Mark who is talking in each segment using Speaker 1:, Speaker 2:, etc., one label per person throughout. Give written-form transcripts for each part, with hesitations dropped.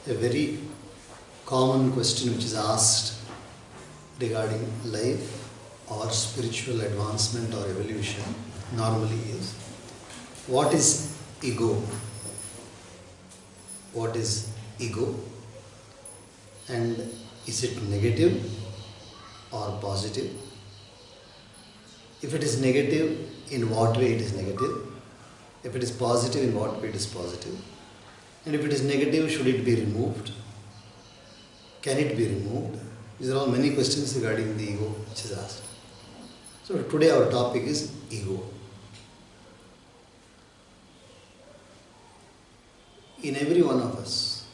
Speaker 1: A very common question which is asked regarding life or spiritual advancement or evolution normally is, what is ego? What is ego? And is it negative or positive? If it is negative, in what way it is negative? If it is positive, in what way it is positive? And if it is negative, should it be removed? Can it be removed? These are all many questions regarding the ego which is asked. So today our topic is ego. In every one of us,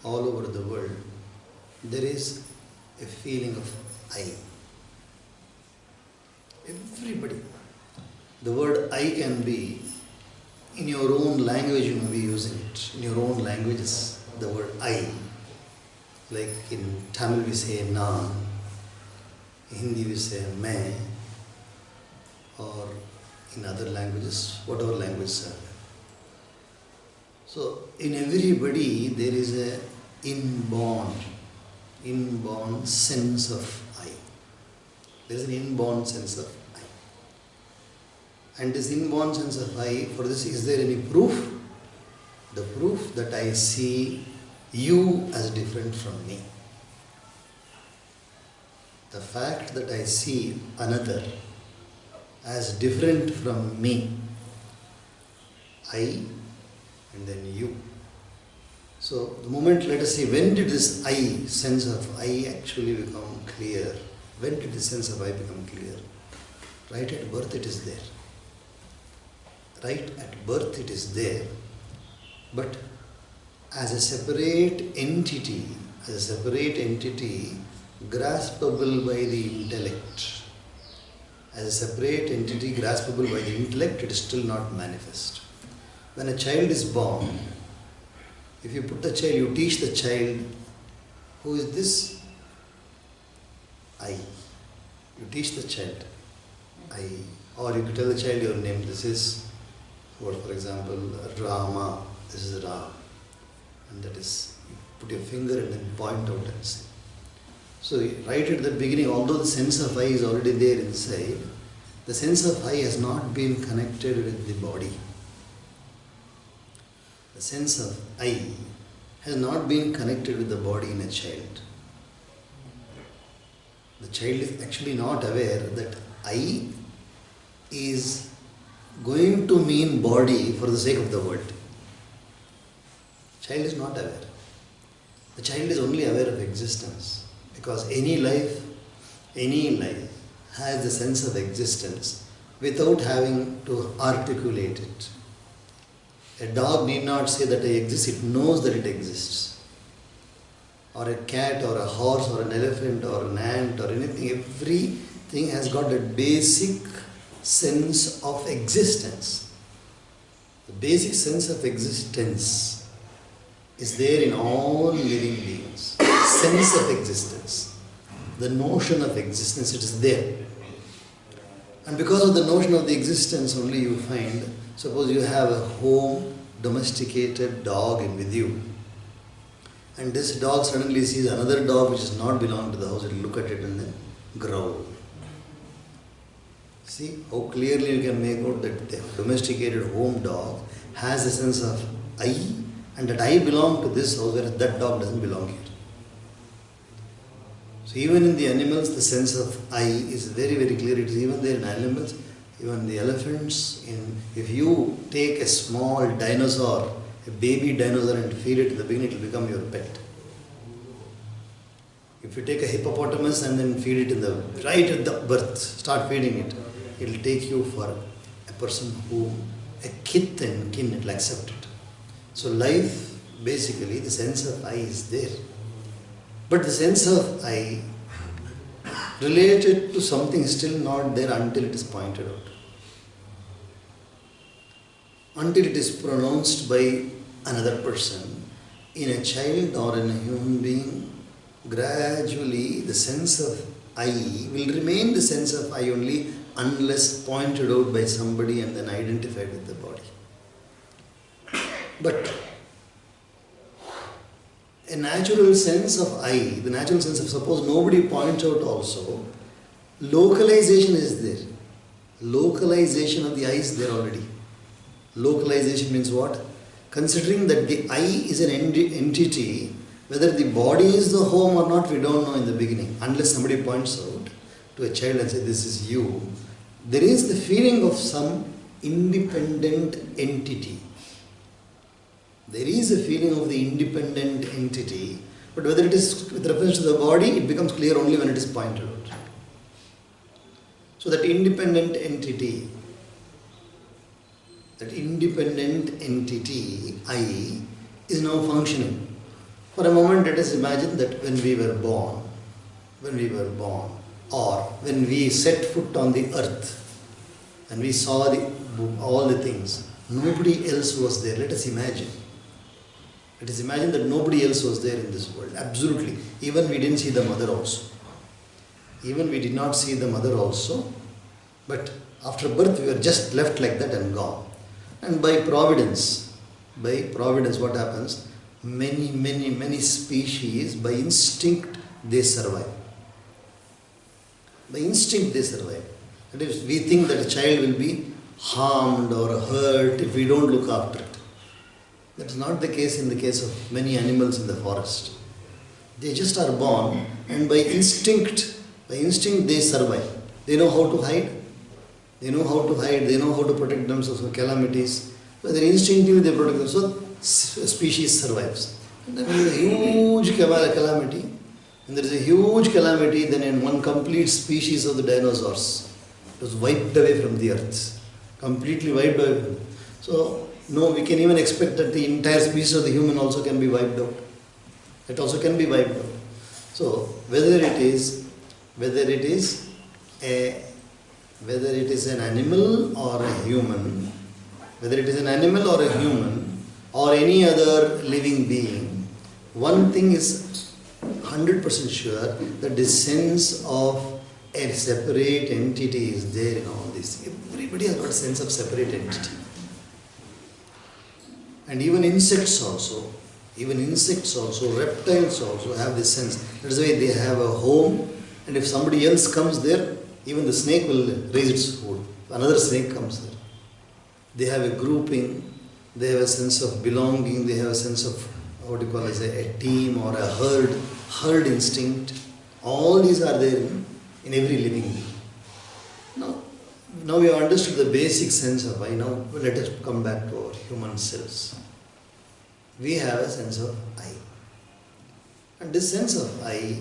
Speaker 1: all over the world, there is a feeling of I. Everybody. The word I can be, in your own language you may be using it. In your own languages, the word I. Like in Tamil we say naan, in Hindi we say main, or in other languages, whatever languages are there. So in everybody there is a inborn sense of I. There is an inborn sense of I. And this inborn sense of I, for this, is there any proof? The proof that I see you as different from me. The fact that I see another as different from me. I and then you. So the moment, let us see, when did this I, sense of I actually become clear? When did the sense of I become clear? Right at birth it is there. Right at birth it is there. But as a separate entity, graspable by the intellect, as a separate entity graspable by the intellect, it is still not manifest. When a child is born, if you put the child, you teach the child, who is this? I. You teach the child, I. Or you could tell the child your name, this is, for example, Rama, this is Ram. And that is, you put your finger and then point out and say. So right at the beginning, although the sense of I is already there inside, the sense of I has not been connected with the body. The sense of I has not been connected with the body in a child. The child is actually not aware that I is going to mean body for the sake of the word. Child is not aware. The child is only aware of existence, because any life has the sense of existence without having to articulate it. A dog need not say that I exist, it knows that it exists. Or a cat or a horse or an elephant or an ant or anything, everything has got that basic sense of existence. The basic sense of existence is there in all living beings. Sense of existence, the notion of existence, it is there. And because of the notion of the existence only you find, suppose you have a home domesticated dog in with you, and this dog suddenly sees another dog which does not belong to the house, it will look at it and then growl. See how clearly you can make out that the domesticated home dog has a sense of I, and that I belong to this house, whereas that dog doesn't belong here. So even in the animals, the sense of I is very, very clear. It is even there in animals, even the elephants. If you take a small dinosaur, a baby dinosaur, and feed it in the beginning, it will become your pet. If you take a hippopotamus and then feed it right at the birth, start feeding it, it will take you for a person a kith and kin, it will accept it. So life, basically, the sense of I is there. But the sense of I related to something is still not there until it is pointed out. Until it is pronounced by another person. In a child or in a human being, gradually the sense of I will remain the sense of I only unless pointed out by somebody and then identified with the body. But a natural sense of I, the natural sense of, suppose nobody points out also, localization is there. Localization of the I is there already. Localization means what? Considering that the I is an entity, whether the body is the home or not, we don't know in the beginning. Unless somebody points out to a child and says, this is you. There is the feeling of some independent entity. There is a feeling of the independent entity, but whether it is with reference to the body, it becomes clear only when it is pointed out. So that independent entity, I, is now functioning. For a moment, let us imagine that when we were born, or when we set foot on the earth, and we saw all the things, nobody else was there. Let us imagine. Let us imagine that nobody else was there in this world. Absolutely. Even we didn't see the mother also. Even we did not see the mother also. But after birth, we were just left like that and gone. And by providence, what happens? Many species, by instinct, they survive. By instinct, they survive. That is, we think that a child will be harmed or hurt if we don't look after it. That is not the case in the case of many animals in the forest. They just are born, and by instinct they survive. They know how to hide. They know how to protect themselves from calamities. So they instinctively they protect themselves. So a species survives. And then there is a huge calamity. And there is a huge calamity, then in one complete species of the dinosaurs, it was wiped away from the earth. Completely wiped away. So, no, we can even expect that the entire species of the human also can be wiped out. It also can be wiped out. So, whether it is an animal or a human, or any other living being, one thing is 100% sure, that the sense of a separate entity is there in all this. Everybody has got a sense of separate entity. And even insects also, reptiles also have this sense. That's why they have a home, and if somebody else comes there, even the snake will raise its food. Another snake comes there. They have a grouping, they have a sense of belonging, they have a sense of a team or a herd instinct. All these are there in every living being. Now we have understood the basic sense of I. Now let us come back to our human selves. We have a sense of I. And this sense of I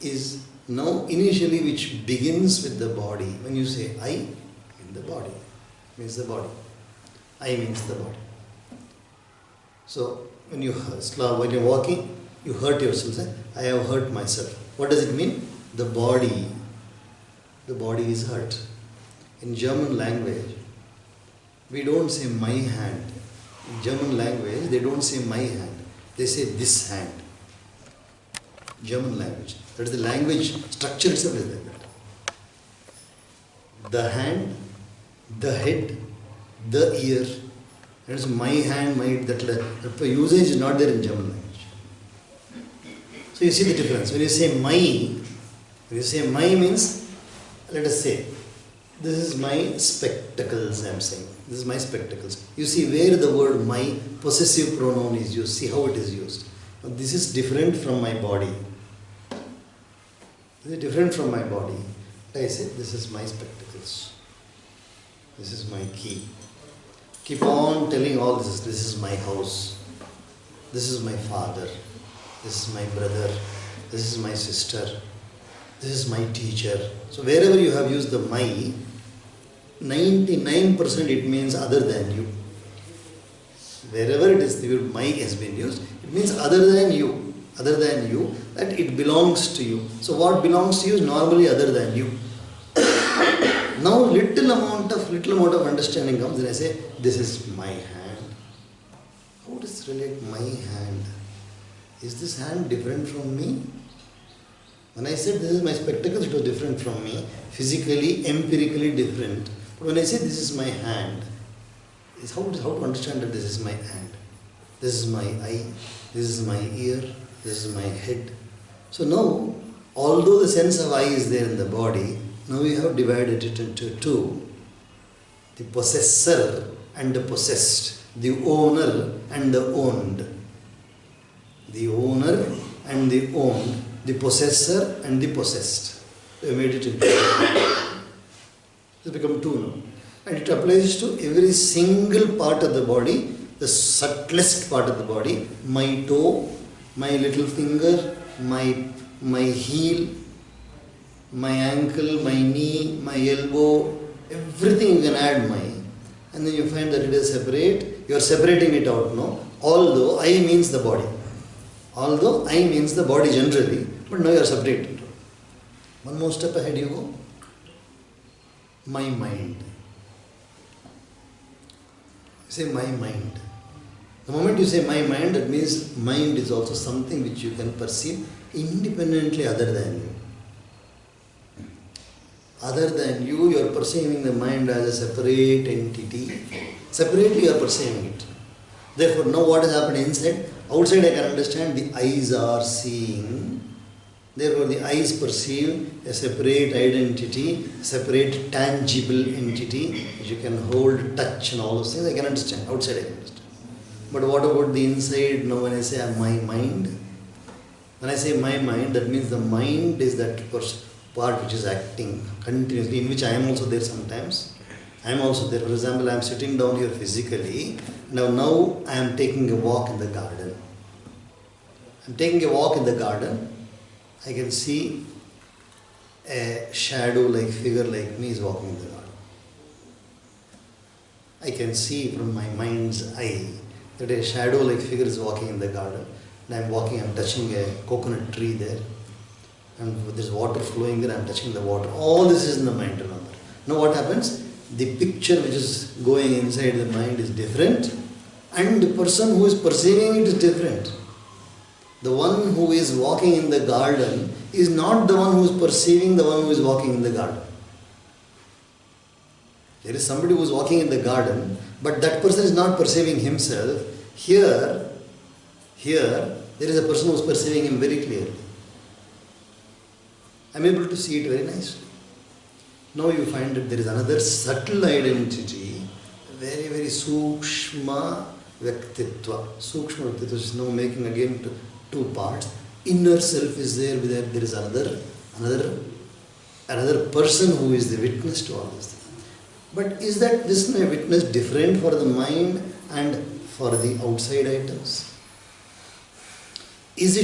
Speaker 1: is now initially which begins with the body. When you say I in the body, means the body. I means the body. So when you're walking, you hurt yourself. Say, I have hurt myself. What does it mean? The body is hurt. In German language, we don't say my hand. In German language, they don't say my hand. They say this hand. German language. That is the language structure itself is like that. The hand, the head, the ear. That is my hand, that usage is not there in German language. So you see the difference. When you say my means, let us say, this is my spectacles, I am saying. This is my spectacles. You see where the word my possessive pronoun is used. See how it is used. Now, this is different from my body. This is different from my body. I say, this is my spectacles. This is my key. Keep on telling all this. This is my house. This is my father. This is my brother. This is my sister. This is my teacher. So wherever you have used the my, 99% it means other than you. Wherever it is, the word my has been used, it means other than you, that it belongs to you. So what belongs to you is normally other than you. Now little amount of understanding comes and I say, this is my hand. How does it relate my hand? Is this hand different from me? When I said this is my spectacles, it was different from me, physically, empirically different. But when I say this is my hand, is how to understand that this is my hand. This is my eye, this is my ear, this is my head. So now, although the sense of eye is there in the body, now we have divided it into two. The possessor and the possessed. The owner and the owned. The owner and the owned. The possessor and the possessed. We made it into it's become two now. And it applies to every single part of the body, the subtlest part of the body, my toe, my little finger, my heel, my ankle, my knee, my elbow, everything you can add my. And then you find that it is separate, you are separating it out now. Although I means the body. Although I means the body generally, but now you are separated. One more step ahead you go. My mind. Say my mind. The moment you say my mind, that means mind is also something which you can perceive independently other than you. Other than you, you are perceiving the mind as a separate entity. Separately you are perceiving it. Therefore, now what has happened inside? Outside I can understand the eyes are seeing. Therefore, the eyes perceive a separate identity, separate tangible entity which you can hold, touch and all those things. I can understand. Outside I can understand. But what about the inside? Now when I say my mind, when I say my mind, that means the mind is that part which is acting continuously, in which I am also there sometimes. I am also there. For example, I am sitting down here physically. Now I am taking a walk in the garden. I am taking a walk in the garden. I can see a shadow-like figure like me is walking in the garden. I can see from my mind's eye that a shadow-like figure is walking in the garden. And I am walking, I am touching a coconut tree there. And there is water flowing there, I am touching the water. All this is in the mind, remember. Now what happens? The picture which is going inside the mind is different, and the person who is perceiving it is different. The one who is walking in the garden is not the one who is perceiving the one who is walking in the garden. There is somebody who is walking in the garden, but that person is not perceiving himself. Here, there is a person who is perceiving him very clearly. I am able to see it very nicely. Now you find that there is another subtle identity, very, very sukshma vyaktitva. Sukshma vyaktitva is now making again two parts. Inner self is there, there is another person who is the witness to all this thing. But is that this witness different for the mind and for the outside items? Is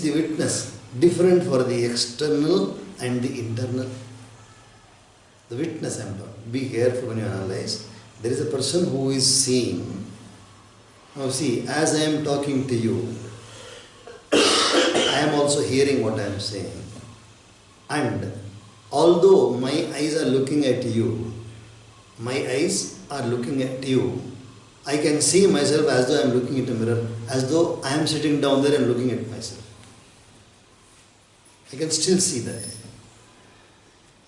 Speaker 1: the witness different for the external and the internal? The witness, I am talking. Be careful when you analyze. There is a person who is seeing. Now see, as I am talking to you, I am also hearing what I am saying. And although my eyes are looking at you, I can see myself as though I am looking at a mirror, as though I am sitting down there and looking at myself. I can still see that.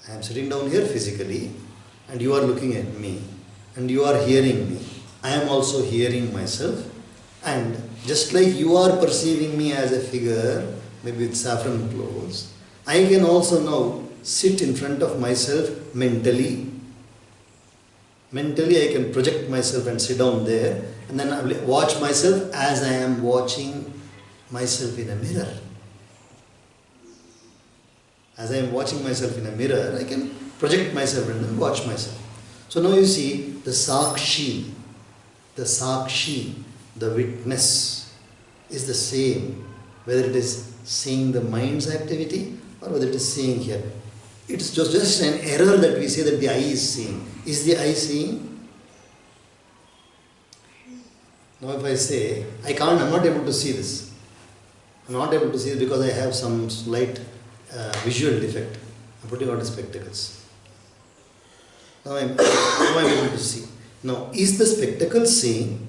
Speaker 1: I am sitting down here physically, and you are looking at me, and you are hearing me. I am also hearing myself, and just like you are perceiving me as a figure, maybe with saffron clothes, I can also now sit in front of myself mentally. Mentally I can project myself and sit down there, and then I will watch myself as I am watching myself in a mirror. As I am watching myself in a mirror, I can project myself and then watch myself. So now you see the sakshi, the witness is the same, whether it is seeing the mind's activity or whether it is seeing here. It's just an error that we say that the eye is seeing. Is the eye seeing? Now if I say, I'm not able to see this. I'm not able to see it because I have some slight visual defect. I'm putting on the spectacles. Now I'm able to see. Now, is the spectacle seeing?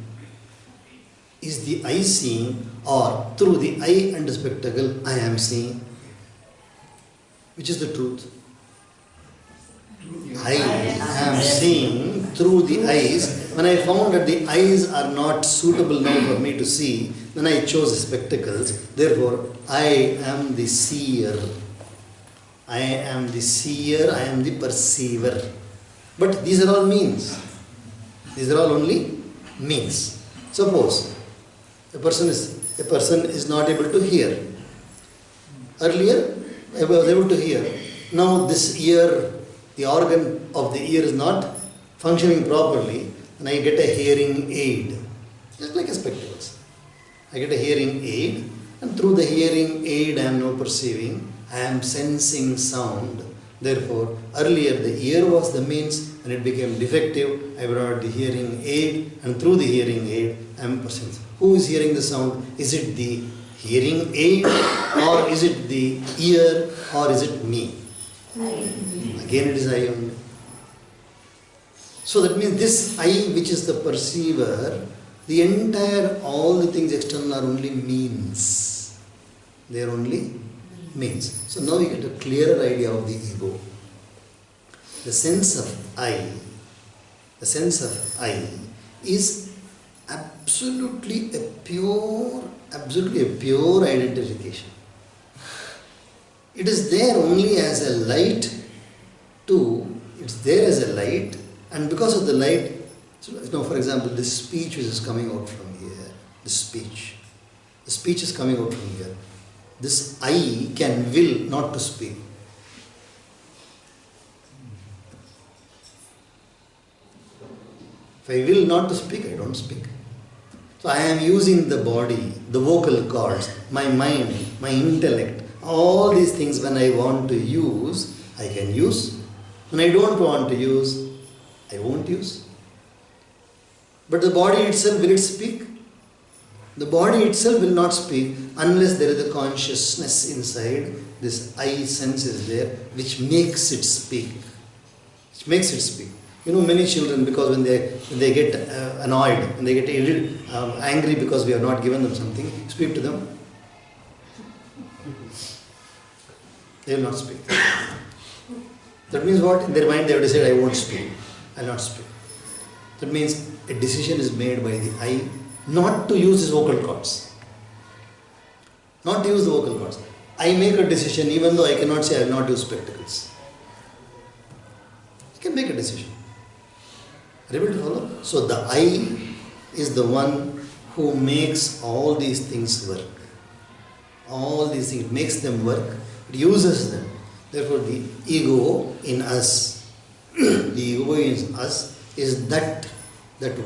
Speaker 1: Is the eye seeing? Or through the eye and the spectacle, I am seeing? Which is the truth? I am seeing through the eyes, when I found that the eyes are not suitable now for me to see, then I chose spectacles. Therefore, I am the seer. I am the seer, I am the perceiver. But these are all means. These are all only means. Suppose a person is not able to hear. Earlier, I was able to hear. Now this ear, the organ of the ear is not functioning properly, and I get a hearing aid. Just like a spectacles. I get a hearing aid, and through the hearing aid I am now perceiving, I am sensing sound. Therefore, earlier the ear was the means and it became defective. I brought the hearing aid, and through the hearing aid I am perceiving. Who is hearing the sound? Is it the hearing aid, or is it the ear, or is it me? Again it is I only. So that means this I, which is the perceiver, the entire, all the things external are only means. They are only means. So now you get a clearer idea of the ego. The sense of I is absolutely a pure identification. It is there only as a light it's there as a light, and because of the light, so, for example, this speech which is coming out from here, the speech is coming out from here. This I can will not to speak. If I will not to speak, I don't speak. So I am using the body, the vocal cords, my mind, my intellect, all these things when I want to use, I can use. When I don't want to use, I won't use. But the body itself, will it speak? The body itself will not speak unless there is a consciousness inside. This I sense is there, which makes it speak. You know, many children, because when they get annoyed, when they get angry because we have not given them something, speak to them. They will not speak. That means what? In their mind they have decided, I won't speak. I will not speak. That means a decision is made by the I not to use his vocal cords. Not to use the vocal cords. I make a decision even though I cannot say I will not use spectacles. I can make a decision. Are you able to follow? So the I is the one who makes all these things work. All these things, it makes them work. It uses them. Therefore the ego in us, is that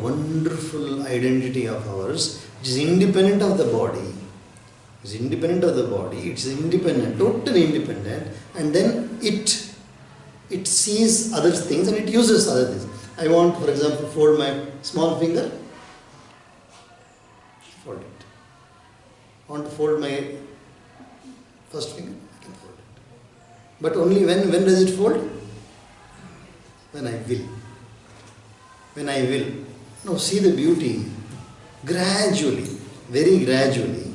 Speaker 1: wonderful identity of ours, which is independent of the body. It's independent, totally independent, and then it sees other things and it uses other things. I want, for example, fold my small finger, fold it. I want to fold my first finger, I can fold it. But only when does it fold? When I will. When I will. Now see the beauty. Gradually, very gradually,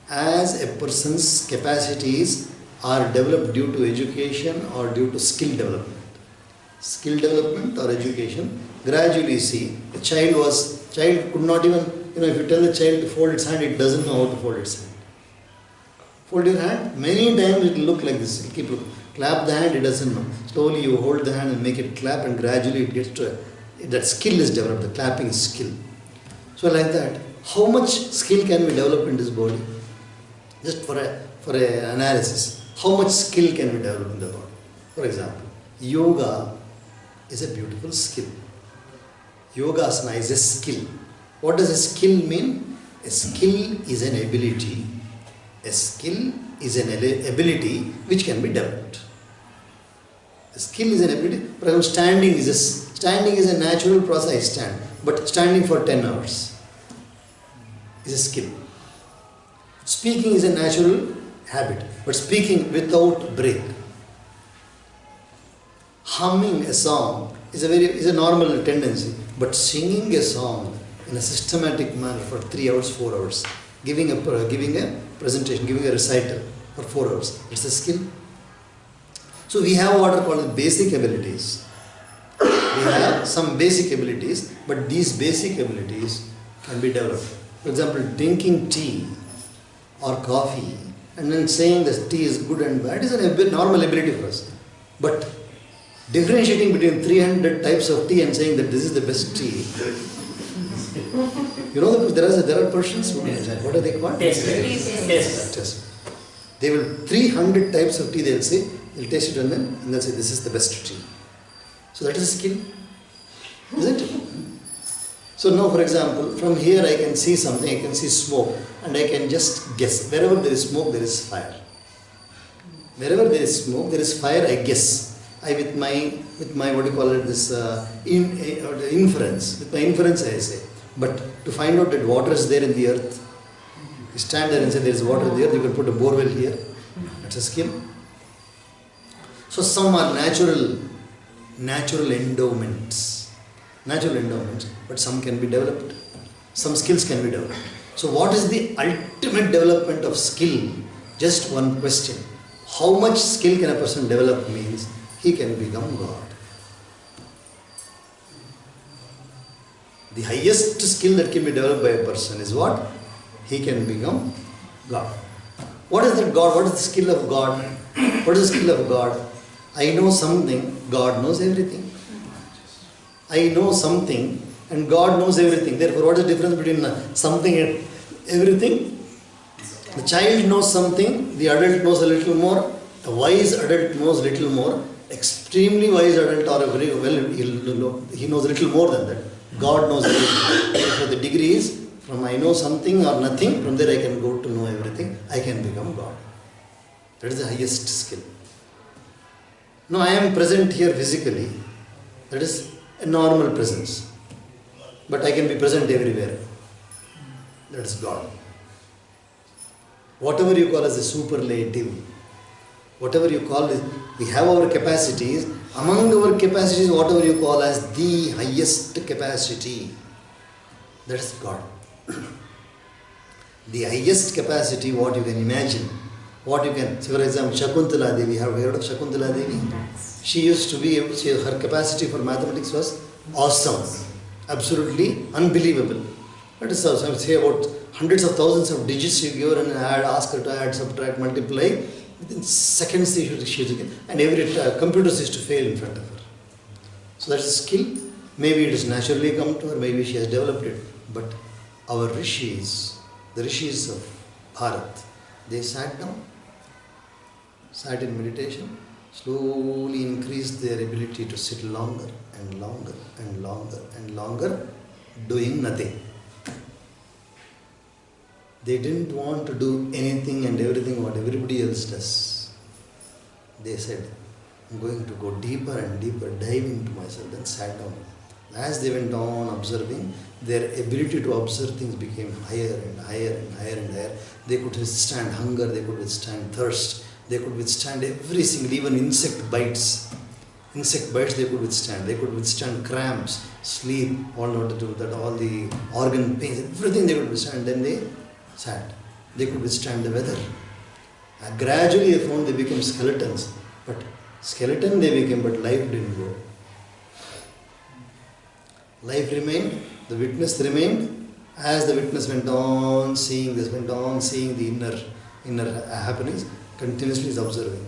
Speaker 1: as a person's capacities are developed due to education or due to skill development or education, gradually see, the child could not even, if you tell the child to fold its hand, it doesn't know how to fold its hand. Fold your hand, many times it will look like this, keep looking. Clap the hand, it doesn't know. Slowly you hold the hand and make it clap, and gradually it gets to that skill is developed, the clapping skill. So like that, how much skill can we develop in this body? Just for a analysis, how much skill can we develop in the body? For example, yoga is a beautiful skill. Yogasana is a skill. What does a skill mean? A skill is an ability. A skill is an ability which can be developed. A skill is an ability. For example, standing is a natural process. I stand, but standing for 10 hours is a skill. Speaking is a natural habit, but speaking without break. Humming a song is a normal tendency, but singing a song in a systematic manner for 3 hours, 4 hours, giving a presentation, giving a recital for 4 hours, it's a skill. So we have what are called basic abilities. We have some basic abilities, but these basic abilities can be developed. For example, drinking tea or coffee and then saying that tea is good and bad is a normal ability for us. But differentiating between 300 types of tea and saying that this is the best tea, you know, there are persons, what are they called? Taste. They will, 300 types of tea they'll say, they'll taste it and they'll say this is the best tea. So that is a skill, isn't it? So now, for example, from here I can see something, I can see smoke, and I can just guess. Wherever there is smoke, there is fire. Wherever there is smoke, there is fire, I guess. With my what do you call it, this inference. With my inference I say. But to find out that water is there in the earth, you stand there and say there is water in the earth, you can put a borewell here. That's a skill. So some are natural endowments. But some can be developed. Some skills can be developed. So what is the ultimate development of skill? Just one question. How much skill can a person develop means he can become God. The highest skill that can be developed by a person is what? He can become God. What is that God? What is the skill of God? What is the skill of God? I know something, God knows everything. I know something and God knows everything. Therefore, what is the difference between something and everything? The child knows something, the adult knows a little more, the wise adult knows a little more, extremely wise adult or very well, he knows a little more than that. God knows everything. Therefore, the degree is from I know something or nothing, from there I can go to know everything, I can become God. That is the highest skill. Now I am present here physically, that is a normal presence. But I can be present everywhere. That is God. Whatever you call as a superlative, whatever you call it, we have our capacities. Among our capacities, whatever you call as the highest capacity, that is God. The highest capacity, what you can imagine, what you can, so for example, Shakuntala Devi, have you heard of Shakuntala Devi? She used to be, her capacity for mathematics was awesome, absolutely unbelievable. That is how, so say about hundreds of thousands of digits you give her and add, ask her to add, subtract, multiply, within seconds she would get, and every computers used to fail in front of her. So that's a skill. Maybe it has naturally come to her, maybe she has developed it. But our rishis, the rishis of Bharat, they sat down, sat in meditation, slowly increased their ability to sit longer and longer and longer and longer, doing nothing. They didn't want to do anything and everything what everybody else does. They said, I'm going to go deeper and deeper, dive into myself, then sat down. As they went on observing, their ability to observe things became higher and higher and higher and higher. They could withstand hunger, they could withstand thirst, they could withstand every single, even insect bites. Insect bites they could withstand. They could withstand cramps, sleep, all the organ pains, everything they could withstand. Then they sat. They could withstand the weather. And gradually they found they became skeletons. But skeleton they became, but life didn't go. Life remained, the witness remained. As the witness went on seeing this, went on seeing the inner happenings, continuously is observing.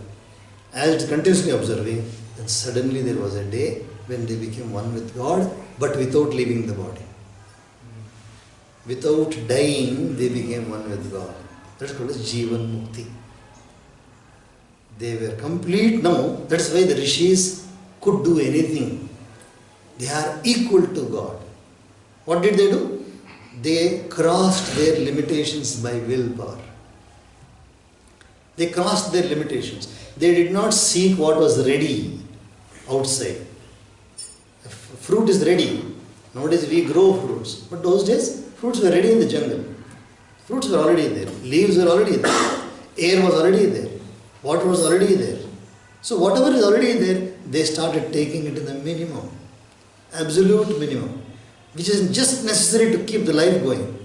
Speaker 1: As it continuously observing, then suddenly there was a day when they became one with God, but without leaving the body. Without dying, they became one with God. That's called as Jivan Mukti. They were complete now. That's why the rishis could do anything. They are equal to God. What did they do? They crossed their limitations by willpower. They crossed their limitations. They did not seek what was ready outside. Fruit is ready. Nowadays we grow fruits. But those days, fruits were ready in the jungle. Fruits were already there. Leaves were already there. Air was already there. Water was already there. So whatever is already there, they started taking it to the minimum. Absolute minimum. Which is just necessary to keep the life going.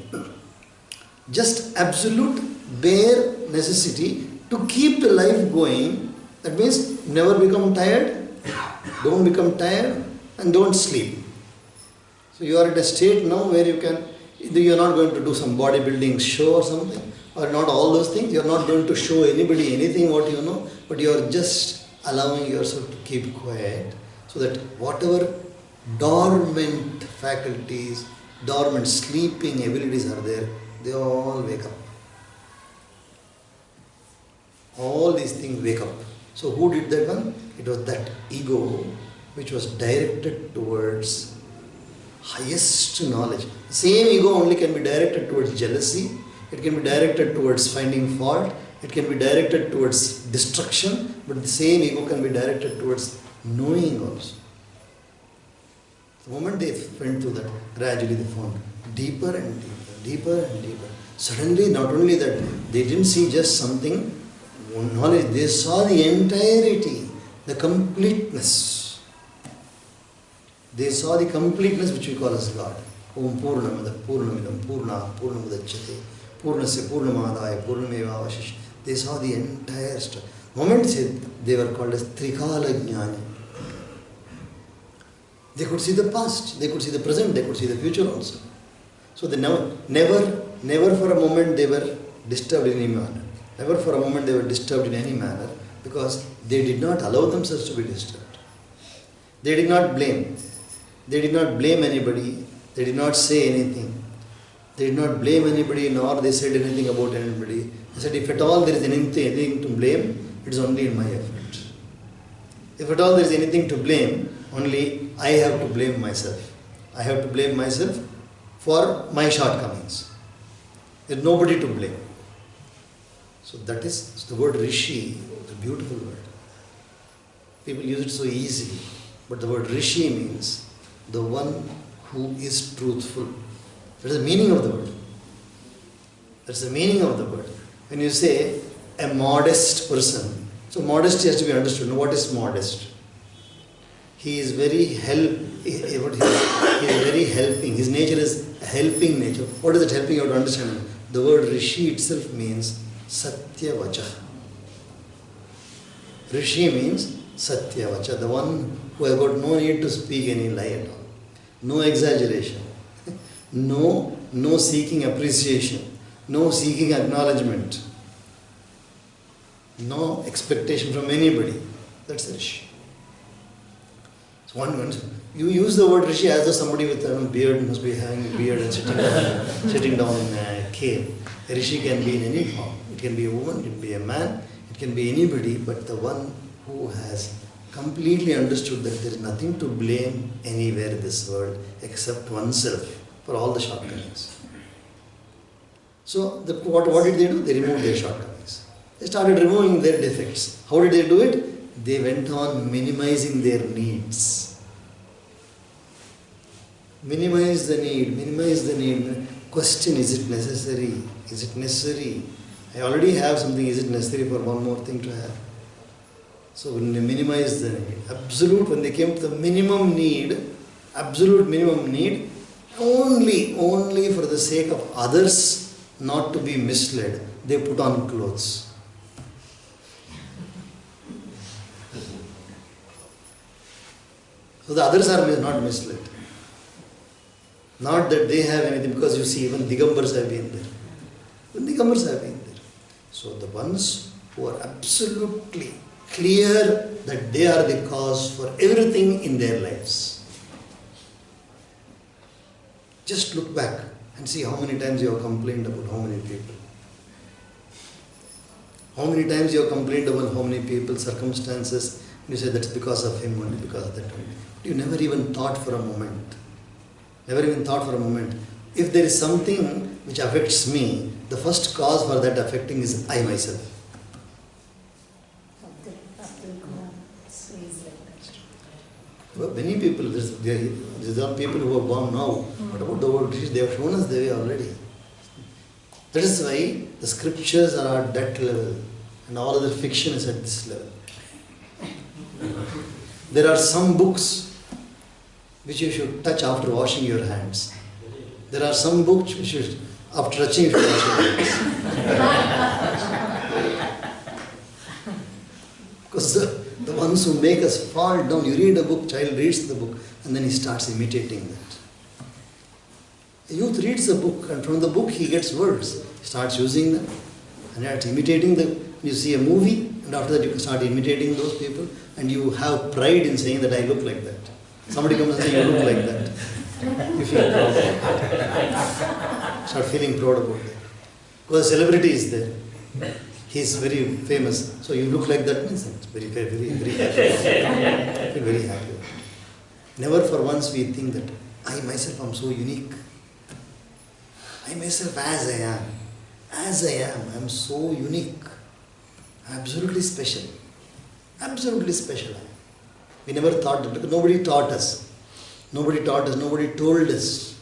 Speaker 1: Just absolute bare necessity to keep the life going. That means never become tired. Don't become tired. and don't sleep. So you are at a state now where you are not going to do some bodybuilding show or something, or not all those things. You are not going to show anybody anything what you know, but you are just allowing yourself to keep quiet so that whatever dormant faculties, dormant sleeping abilities are there, they all wake up. All these things wake up. So who did that one? It was that ego which was directed towards highest knowledge. Same ego only can be directed towards jealousy, it can be directed towards finding fault, it can be directed towards destruction, but the same ego can be directed towards knowing also. The moment they went through that, gradually they found deeper and deeper, deeper and deeper. Suddenly, not only that, they didn't see just something, knowledge, they saw the entirety, the completeness. They saw the completeness which we call as God. Om Purnamada Purnamidam Purna Purnamudachyate Purnasya Purnamadaya Purnameva Avashish. They saw the entire stuff. The moment they were called as Trikala Jnani. They could see the past, they could see the present, they could see the future also. So they never for a moment they were disturbed in any manner. Never for a moment they were disturbed in any manner, because they did not allow themselves to be disturbed. They did not blame. They did not blame anybody. They did not say anything. They did not blame anybody, nor they said anything about anybody. They said, if at all there is anything to blame, it is only in my effort. If at all there is anything to blame, only I have to blame myself. I have to blame myself for my shortcomings. There is nobody to blame. So that is the word Rishi, the beautiful word. People use it so easily, but the word Rishi means the one who is truthful. That is the meaning of the word. That's the meaning of the word. When you say a modest person, so modesty has to be understood. Now, what is modest? He is very he is very helping. His nature is a helping nature. What is it helping? You have to understand. The word Rishi itself means Satya Vacha. Rishi means Satya Vacha, the one who has got no need to speak any lie at all. No exaggeration. No seeking appreciation. No seeking acknowledgement. No expectation from anybody. That's Rishi. So you use the word Rishi as though somebody with a beard must be having a beard and sitting down in a cave. A Rishi can be in any form. It can be a woman, it can be a man, it can be anybody, but the one who has completely understood that there is nothing to blame anywhere in this world except oneself for all the shortcomings. So what did they do? They removed their shortcomings. They started removing their defects. How did they do it? They went on minimizing their needs. Minimize the need. Question, is it necessary? Is it necessary? I already have something, is it necessary for one more thing to have? So when they minimize the need, when they came to the minimum need, absolute minimum need, only for the sake of others not to be misled, they put on clothes. So the others are not misled. Not that they have anything, because you see, even Digambars have been there. So the ones who are absolutely clear that they are the cause for everything in their lives. Just look back and see how many times you have complained about how many people. How many times you have complained about how many people, circumstances, and you say that's because of him, only because of that. You never even thought for a moment. If there is something which affects me, the first cause for that affecting is I myself. Well, many people, these are people who are born now. What about the word Rishi? They have shown us the way already. That is why the scriptures are at that level and all other fiction is at this level. There are some books which you should touch after washing your hands. There are some books which you should, after touching, you should wash your hands. Because the ones who make us fall down, you read a book, child reads the book, and then he starts imitating that. A youth reads a book, and from the book he gets words. He starts using them, and starts imitating them. You see a movie, and after that you start imitating those people, and you have pride in saying that I look like that. Somebody comes and says, you look like that. You feel proud about that. Start feeling proud about that. Because a celebrity is there. He is very famous. So you look like that means it's very, very, very happy. Feel very happy. Never for once we think that I myself am so unique. I myself as I am, I am so unique. Absolutely special. Absolutely special. We never thought that because nobody taught us. Nobody taught us, nobody told us.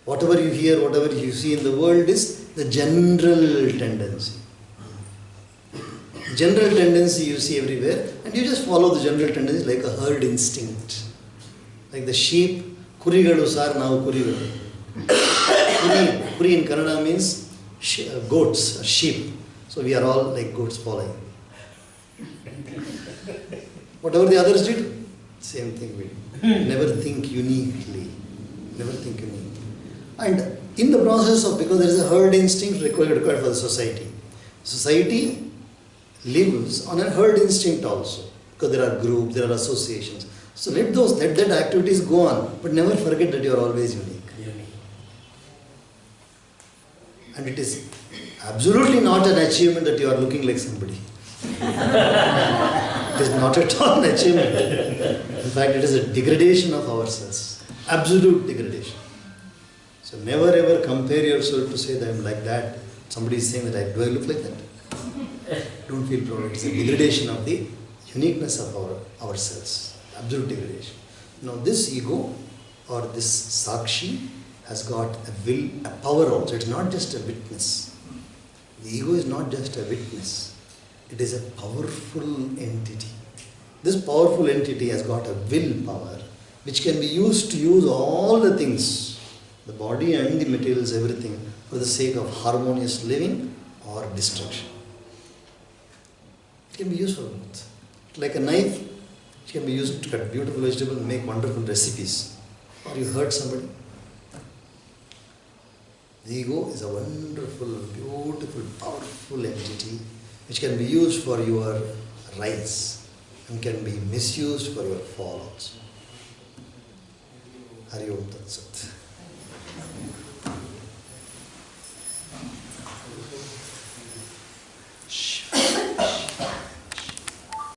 Speaker 1: Whatever you hear, whatever you see in the world is the general tendency. General tendency you see everywhere, and you just follow the general tendency like a herd instinct. Like the sheep, kurigalu sar now kurigalu. Kuri in Kannada means goats or sheep. So we are all like goats following. Whatever the others did, same thing we do. Never think uniquely. Never think uniquely. And in the process of, because there is a herd instinct required for the society. Society lives on a herd instinct also. Because there are groups, there are associations. So let that activities go on. But never forget that you are always unique. And it is absolutely not an achievement that you are looking like somebody. It is not at all an achievement. In fact, it is a degradation of ourselves. Absolute degradation. So never ever compare yourself to say that I am like that. Somebody is saying that do I look like that? Don't feel proud. It is a degradation of the uniqueness of ourselves. Absolute degradation. Now this ego or this Sakshi has got a will, a power also. It's not just a witness. The ego is not just a witness. It is a powerful entity. This powerful entity has got a willpower which can be used to use all the things, the body and the materials, everything, for the sake of harmonious living or destruction. It can be used for both. Like a knife, it can be used to cut beautiful vegetables and make wonderful recipes. Or you hurt somebody. The ego is a wonderful, beautiful, powerful entity which can be used for your rise and can be misused for your fall also. Hari Om Tat Sat.